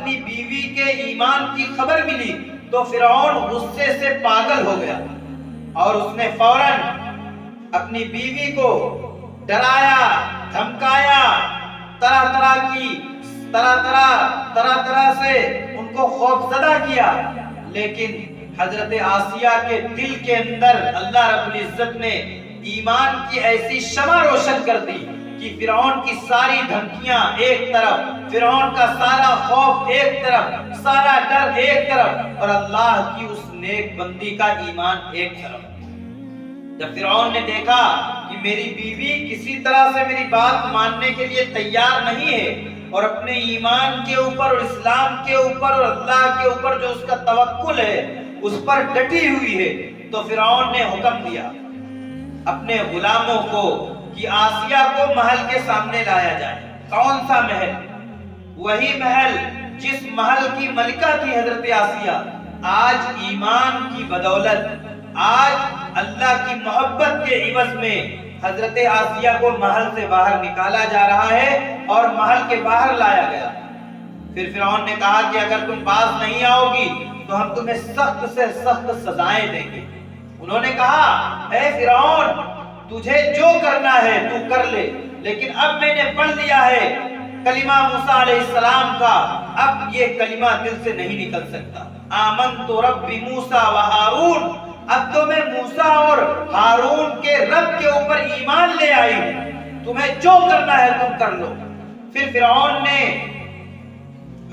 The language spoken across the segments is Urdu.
اپنی بیوی کے ایمان کی خبر ملی تو فرعون غصے سے پاگل ہو گیا اور اس نے فوراً اپنی بیوی کو ڈرایا، دھمکایا، طرح طرح سے ان کو خوفزدہ کیا. لیکن حضرت آسیہ کے دل کے اندر اللہ رب العزت نے ایمان کی ایسی شمع روشن کر دی کہ فرعون کی ساری دھمکیاں ایک طرف، فرعون کا سارا خوف ایک طرف، سارا ڈر ایک طرف، اور اللہ کی اس نیک بندی کا ایمان ایک طرف. جب فرعون نے دیکھا کہ میری بیوی کسی طرح سے میری بات ماننے کے لیے تیار نہیں ہے اور اپنے ایمان کے اوپر اور اسلام کے اوپر اور اللہ کے اوپر جو اس کا توکل ہے اس پر ڈٹی ہوئی ہے، تو فرعون نے حکم دیا اپنے غلاموں کو کہ آسیہ کو محل کے سامنے لایا جائے. کون سا محل؟ وہی محل جس محل کی ملکہ تھی حضرت آسیہ. آج ایمان کی بدولت، آج اللہ کی محبت کے عوض میں حضرت آسیہ کو محل سے باہر نکالا جا رہا ہے اور محل کے باہر لایا گیا. پھر فرعون نے کہا کہ اگر تم باز نہیں آؤ گی تو ہم تمہیں سخت سے سخت سزائیں دیں گے. انہوں نے کہا اے فرعون، تجھے جو کرنا ہے تو کر لے، لیکن اب میں نے پڑھ لیا ہے کلمہ موسیٰ علیہ السلام کا، اب یہ کلمہ دل سے نہیں نکل سکتا. آمنت رب موسیٰ و ہارون، اب تو میں موسیٰ اور ہارون کے رب کے اوپر ایمان لے آئی ہوں، تمہیں جو کرنا ہے تم کر لو. پھر فرعون نے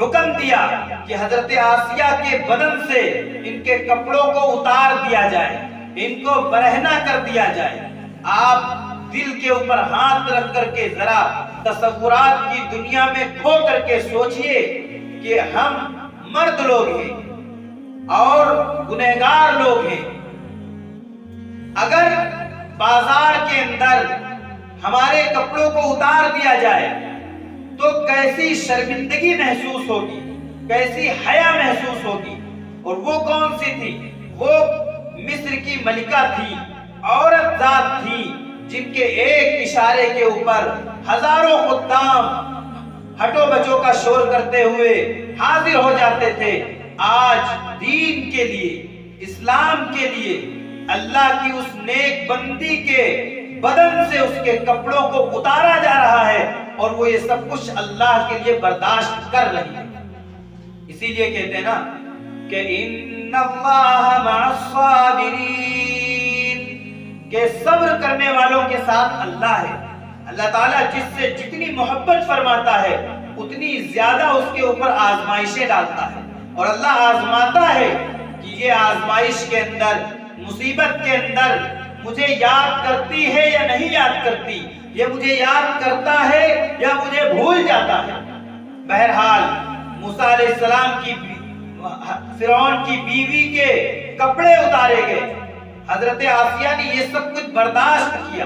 حکم دیا کہ حضرت آسیہ کے بدن سے ان کے کپڑوں کو اتار دیا جائے، ان کو برہنہ کر دیا جائے. آپ دل کے اوپر ہاتھ رکھ کر کے ذرا تصورات کی دنیا میں کھو کر کے سوچئے کہ ہم مرد لوگ ہیں اور گنہگار لوگ ہیں. اگر بازار کے اندر ہمارے کپڑوں کو اتار دیا جائے تو کیسی شرمندگی محسوس ہوگی، کیسی حیا محسوس ہوگی. اور وہ کون سی تھی؟ وہ مصر کی ملکہ تھی، عورت ذات تھی جن کے ایک اشارے کے اوپر ہزاروں خدام ہٹو بچوں کا شور کرتے ہوئے حاضر ہو جاتے تھے. آج دین کے لیے، اسلام کے لیے اللہ کی اس نیک بندی کے بدن سے اس کے کپڑوں کو اتارا جا رہا ہے اور وہ یہ سب کچھ اللہ کے لیے برداشت کر رہی ہے. اسی لیے کہتے ہیں نا کہ ان اللہ مع الصابرین، کہ صبر کرنے والوں کے ساتھ اللہ ہے. اللہ تعالیٰ جس سے جتنی محبت فرماتا ہے اتنی زیادہ اس کے اوپر آزمائشیں ڈالتا ہے، اور اللہ آزماتا ہے کہ یہ آزمائش کے اندر، مصیبت کے اندر مجھے یاد کرتی ہے یا نہیں یاد کرتی، یہ مجھے یاد کرتا ہے یا مجھے بھول جاتا ہے. بہرحال موسیٰ علیہ السلام کی فرعون کی بیوی کے کپڑے اتارے گئے. حضرت آسیہ نے یہ سب کچھ برداشت کیا،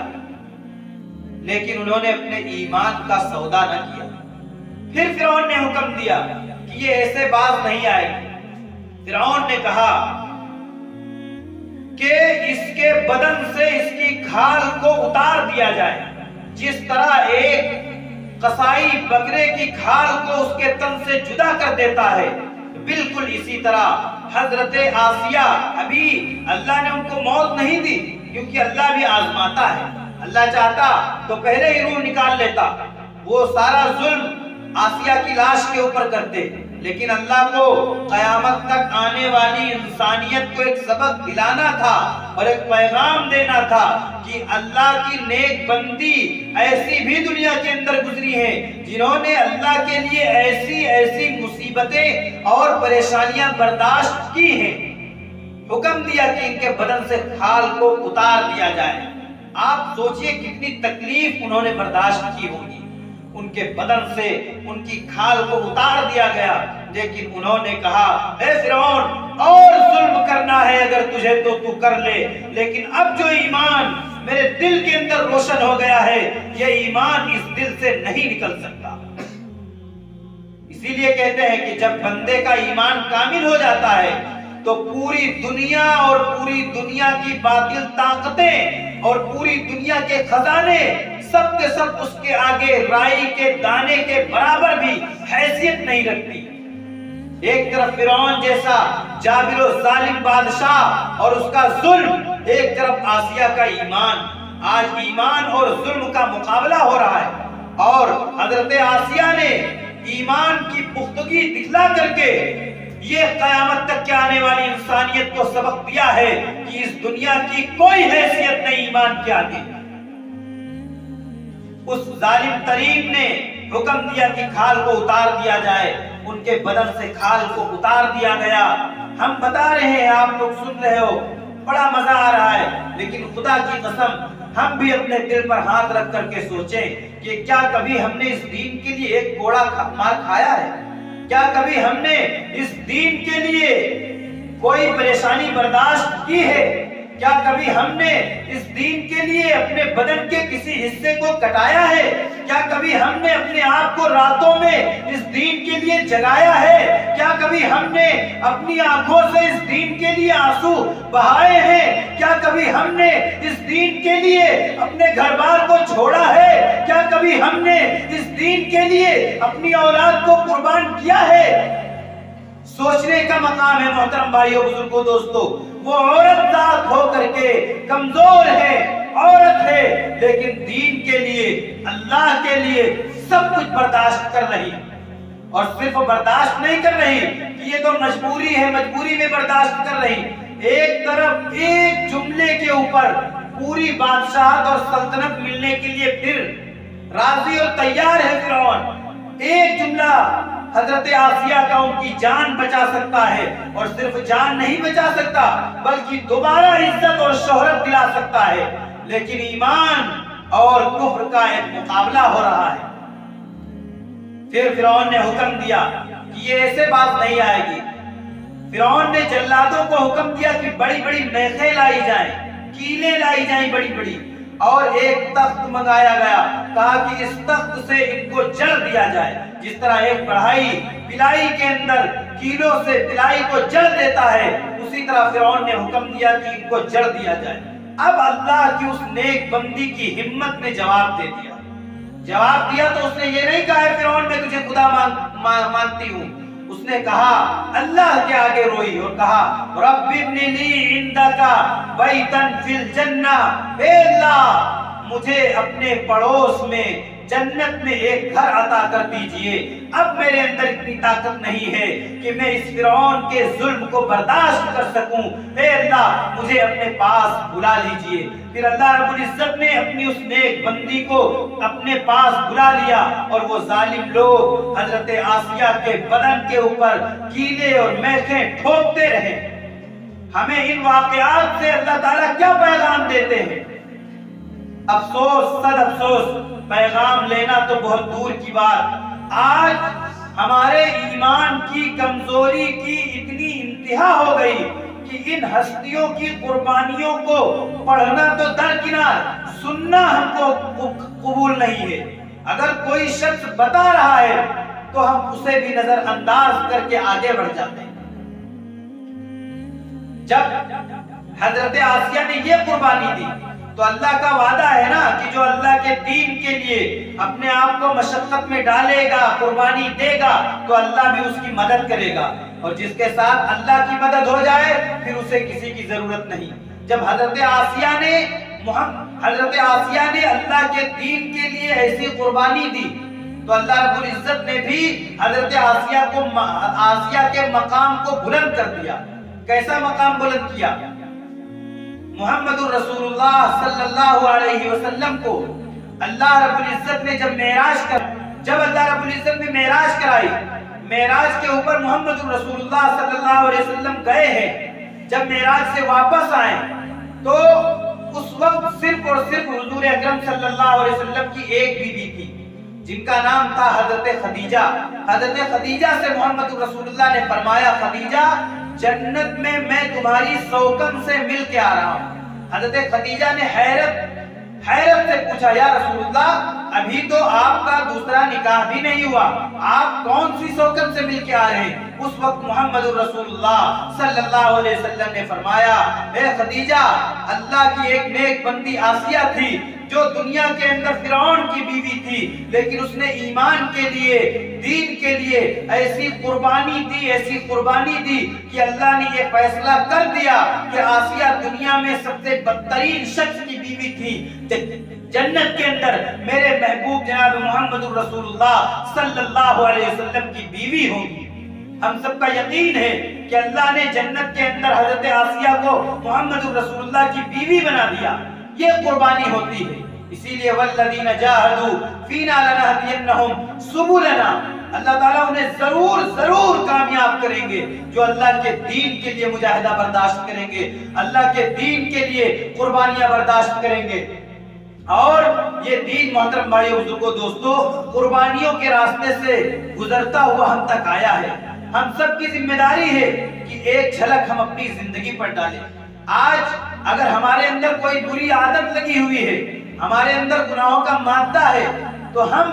لیکن انہوں نے اپنے ایمان کا سودا نہ کیا. پھر فرعون نے حکم دیا کہ یہ ایسے باز نہیں آئے گی. فرعون نے کہا کہ اس کے بدن سے اس کی کھال کو اتار دیا جائے. جس طرح ایک قصائی بکرے کی کھال کو اس کے تن سے جدا کر دیتا ہے، بالکل اسی طرح حضرت آسیہ، ابھی اللہ نے ان کو موت نہیں دی کیونکہ اللہ بھی آزماتا ہے. اللہ چاہتا تو پہلے ہی روح نکال لیتا، وہ سارا ظلم آسیہ کی لاش کے اوپر کرتے، لیکن اللہ کو قیامت تک آنے والی انسانیت کو ایک سبق دلانا تھا اور ایک پیغام دینا تھا کہ اللہ کی نیک بندی ایسی بھی دنیا کے اندر گزری ہیں جنہوں نے اللہ کے لیے ایسی ایسی مصیبتیں اور پریشانیاں برداشت کی ہیں. حکم دیا کہ ان کے بدن سے کھال کو اتار دیا جائے. آپ سوچئے کتنی تکلیف انہوں نے برداشت کی ہوگی. ان کے بدن سے ان کی کھال کو اتار دیا گیا، لیکن انہوں نے کہا اے فرعون، اور ظلم کرنا ہے اگر تجھے تو تو کر لے، لیکن اب جو ایمان میرے دل کے اندر روشن ہو گیا ہے یہ ایمان اس دل سے نہیں نکل سکتا. اسی لیے کہتے ہیں کہ جب بندے کا ایمان کامل ہو جاتا ہے تو پوری دنیا اور پوری دنیا کی باطل طاقتیں اور پوری دنیا کے خزانے سب کے سب اس کے آگے رائی کے دانے کے برابر بھی حیثیت نہیں رکھتی. ایک طرف فرعون جیسا جابر و ظالم بادشاہ اور اس کا ظلم، ایک طرف آسیہ کا ایمان۔ آج ایمان اور ظلم کا مقابلہ ہو رہا ہے، اور حضرت آسیہ نے ایمان کی پختگی دکھلا کر کے یہ قیامت تک کے آنے والی انسانیت کو سبق دیا ہے کہ اس دنیا کی کوئی حیثیت نہیں ایمان کے آگے۔ اس ظالم ترین نے حکم دیا کہ کھال کو اتار دیا جائے، ان کے بدن سے کھال کو اتار دیا گیا۔ ہم بتا رہے ہیں، آپ لوگ سن رہے ہو، بڑا مزہ آ رہا ہے، لیکن خدا کی قسم ہم بھی اپنے دل پر ہاتھ رکھ کر کے سوچیں کہ کیا کبھی ہم نے اس دین کے لیے ایک کوڑا مار کھایا ہے؟ کیا کبھی ہم نے اس دین کے لیے کوئی پریشانی برداشت کی ہے؟ کیا کبھی ہم نے اس دین کے لیے اپنے بدن کے کسی حصے کو کٹایا ہے؟ کیا کبھی ہم نے اپنے آپ کو راتوں میں اس دین کے لیے جگایا ہے؟ کیا کبھی ہم نے اپنی آنکھوں سے اس دین کے لیے آنسو بہائے ہیں؟ کیا کبھی ہم نے اس دین کے لیے اپنے گھر بار کو چھوڑا ہے؟ کیا کبھی ہم نے اس دین کے لیے اپنی اولاد کو قربان کیا ہے؟ سوچنے کا مقام ہے محترم بھائیوں، بزرگوں، دوستوں۔ وہ عورت ذات ہو کر کے کمزور ہے، عورت ہے، لیکن دین کے لیے، اللہ کے لیے سب کچھ برداشت کر رہی، اور صرف برداشت نہیں کر رہی کہ یہ تو مجبوری ہے، مجبوری میں برداشت کر رہی۔ ایک طرف ایک جملے کے اوپر پوری بادشاہت اور سلطنت ملنے کے لیے پھر راضی اور تیار ہے فرعون۔ ایک جملہ حضرت آسیہ کا ان کی جان بچا سکتا ہے، اور صرف جان نہیں بچا سکتا بلکہ دوبارہ عزت اور شہرت دلا سکتا ہے، لیکن ایمان اور کفر کا ایک مقابلہ ہو رہا ہے۔ پھر فرعون نے حکم دیا کہ یہ ایسے بات نہیں آئے گی۔ فرعون نے جلادوں کو حکم دیا کہ بڑی بڑی میخیں لائی جائیں، کیلیں لائی جائیں بڑی بڑی، اور ایک تخت منگایا گیا، کہا کہ اس تخت سے ان کو جڑ دیا جائے۔ جس طرح ایک بڑھائی پلائی کے اندر کیلوں سے پلائی کو جڑ دیتا ہے، اسی طرح فرعون نے حکم دیا کہ ان کو جڑ دیا جائے۔ اب اللہ کی اس نیک بندی کی ہمت نے جواب دے دیا۔ جواب دیا تو اس نے یہ نہیں کہا ہے فرعون میں تجھے خدا مانتی ہوں، اس نے کہا، اللہ کے آگے روئی اور کہا، رب ابن لی عندک بیتا فی الجنہ، اے اللہ مجھے اپنے پڑوس میں جنت میں ایک گھر عطا کر دیجئے۔ اب میرے اندر اتنی طاقت نہیں ہے کہ میں اس فرعون کے ظلم کو برداشت کر سکوں، اے اللہ مجھے اپنے پاس بلا لیجئے۔ پھر اللہ رب العزت نے اپنی اس نیک بندی کو اپنے پاس بلا لیا، اور وہ ظالم لوگ حضرت آسیہ کے بدن کے اوپر کیلے اور میخیں ٹھوکتے رہے۔ ہمیں ان واقعات سے اللہ تعالیٰ کیا پیغام دیتے ہیں؟ افسوس، صد افسوس، پیغام لینا تو بہت دور کی بات۔ آج ہمارے ایمان کی کمزوری کی اتنی انتہا ہو گئی کہ ان ہستیوں کی قربانیوں کو پڑھنا تو درکنار، سننا ہم کو قبول نہیں ہے۔ اگر کوئی شخص بتا رہا ہے تو ہم اسے بھی نظر انداز کر کے آگے بڑھ جاتے ہیں۔ جب حضرت آسیہ نے یہ قربانی دی تو اللہ کا وعدہ ہے نا کہ جو اللہ کے دین کے لیے اپنے آپ کو مشقت میں ڈالے گا، قربانی دے گا، تو اللہ بھی اس کی مدد کرے گا، اور جس کے ساتھ اللہ کی مدد ہو جائے پھر اسے کسی کی ضرورت نہیں۔ جب حضرت آسیہ نے اللہ کے دین کے لیے ایسی قربانی دی تو اللہ رب العزت نے بھی حضرت آسیہ کے مقام کو بلند کر دیا۔ کیسا مقام بلند کیا؟ محمد الرسول اللہ صلی اللہ علیہ وسلم کو اللہ رب العزت نے جب اللہ رب العزت نے معراج کرائی، معراج کے اوپر محمد الرسول اللہ صلی اللہ علیہ وسلم گئے ہیں۔ جب معراج سے واپس آئے تو اس وقت صرف اور صرف حضور اکرم صلی اللہ علیہ وسلم کی ایک بیوی تھی، جن کا نام تھا حضرت خدیجہ۔ حضرت خدیجہ سے محمد رسول اللہ نے فرمایا، خدیجہ جنت میں تمہاری سوکن سے مل کے آ رہا ہوں۔ حضرت خدیجہ نے حیرت سے پوچھا، یا رسول اللہ ابھی تو آپ کا دوسرا نکاح بھی نہیں ہوا، آپ کون سی سوکن سے مل کے آ رہے ہیں؟ اس وقت محمد رسول اللہ صلی اللہ علیہ وسلم نے فرمایا، اے خدیجہ، اللہ کی ایک نیک بندی آسیہ تھی جو دنیا کے اندر فرعون کی بیوی تھی، لیکن اس نے ایمان کے لیے، دین کے لیے ایسی قربانی دی کہ اللہ نے یہ فیصلہ کر دیا کہ آسیہ دنیا میں سب سے بدترین شخص کی بیوی تھی، جنت کے اندر میرے محبوب جناب محمد رسول اللہ صلی اللہ علیہ وسلم کی بیوی ہوگی۔ ہم سب کا یقین ہے کہ اللہ نے جنت کے اندر حضرت آسیہ کو محمد رسول اللہ کی بیوی بنا دیا۔ یہ قربانی ہوتی ہے، اسی لیے والذین جاہدوا فینا لنہدینہم سبلنا، اللہ تعالیٰ انہیں ضرور کامیاب کریں گے جو اللہ کے دین کے لیے مجاہدہ برداشت کریں گے، اللہ کے دین کے لیے قربانیاں برداشت کریں گے۔ اور یہ دین محترم بھائیو بزرگوں دوستو قربانیوں کے راستے سے گزرتا ہوا ہم تک آیا ہے۔ ہم سب کی ذمہ داری ہے کہ ایک جھلک ہم اپنی زندگی پر ڈالیں۔ آج اگر ہمارے اندر کوئی بری عادت لگی ہوئی ہے، ہمارے اندر گناہوں کا مادہ ہے، تو ہم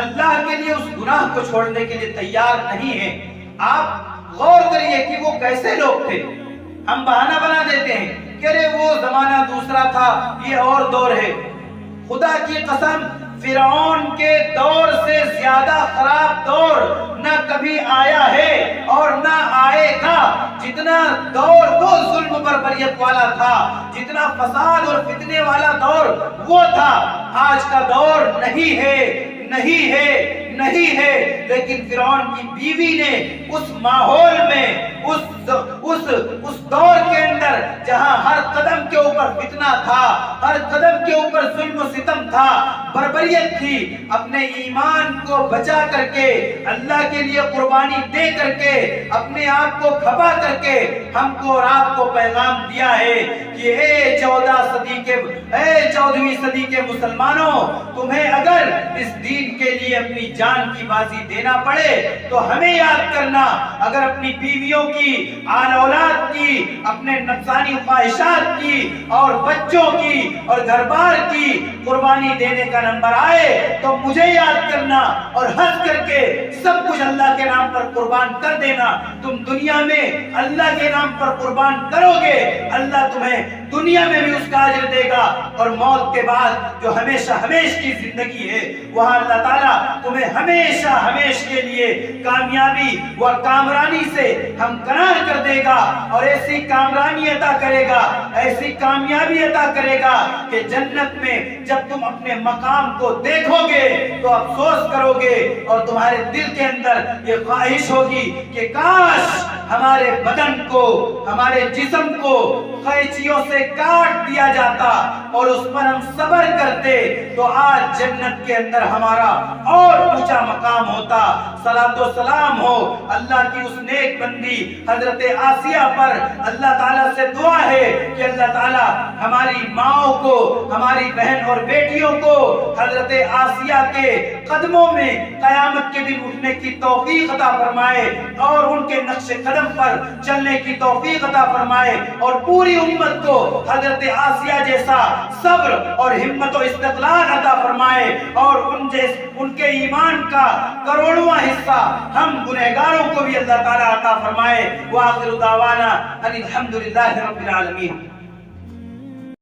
اللہ کے لیے اس گناہ کو چھوڑنے کے لیے تیار نہیں ہیں۔ آپ غور کریے کہ وہ کیسے لوگ تھے۔ ہم بہانہ بنا دیتے ہیں کہ ارے وہ زمانہ دوسرا تھا، یہ اور دور ہے۔ خدا کی قسم فرعون کے دور سے زیادہ خراب دور نہ کبھی آیا ہے اور نہ آئے گا۔ جتنا دور وہ ظلم بربریت والا تھا، جتنا فساد اور فتنے والا دور وہ تھا، آج کا دور نہیں ہے۔ لیکن فرعون کی بیوی نے اس ماحول میں، اس دور کے اندر جہاں ہر قدم کے اوپر فتنہ تھا، ہر قدم کے اوپر ظلم و ستم تھا، بربریت تھی، اپنے ایمان کو بچا کر کے، اللہ کے لیے قربانی دے کر کے، اپنے آپ کو کھپا کر کے ہم کو اور آپ کو پیغام دیا ہے کہ اے 14ویں صدی کے مسلمانوں، تمہیں اگر اس دین کے لیے اپنی جان کی بازی دینا پڑے تو ہمیں یاد کرنا، اگر اپنی بیویوں کی، آل اولاد کی، اپنے نفسانی خواہشات کی اور بچوں کی اور گھر بار کی قربانی دینے کا نمبر آئے تو مجھے یاد کرنا اور ہنس کر کے سب کچھ اللہ کے نام پر قربان کر دینا۔ تم دنیا میں اللہ کے نام پر قربان کرو گے، اللہ تمہیں دنیا میں بھی اس کا اجر دے گا، اور موت کے بعد جو ہمیشہ کی زندگی ہے وہاں اللہ تعالیٰ تمہیں ہمیشہ کے لیے کامیابی و کامرانی سے ہمکنار کر دے گا، اور ایسی کامرانی عطا کرے گا، ایسی کامیابی عطا کرے گا کہ جنت میں جب تم اپنے مقام کو دیکھو گے تو افسوس کرو گے، اور تمہارے دل کے اندر یہ خواہش ہوگی کہ کاش ہمارے بدن کو، ہمارے جسم کو قینچیوں سے کاٹ دیا جاتا اور اس پر ہم صبر کرتے تو آج جنت کے اندر ہمارا اور اونچا مقام ہوتا۔ صلاۃ و سلام ہو اللہ کی اس نیک بندی حضرت آسیہ پر۔ اللہ تعالیٰ سے دعا ہے کہ اللہ تعالیٰ ہماری ماؤں کو، ہماری بہن اور بیٹیوں کو حضرت آسیہ کے قدموں میں قیامت کے دن اٹھنے کی توفیق عطا فرمائے، اور ان کے نقش قدم پر چلنے کی توفیق عطا فرمائے، اور پوری امت کو حضرت آسیہ جیسا صبر اور ہمت و استقلال عطا فرمائے، اور ان کے ایمان کا کروڑواں حصہ ہم گنہگاروں کو بھی اللہ تعالیٰ عطا فرمائے۔ وآخر دعوانا ان الحمد للہ رب العالمین۔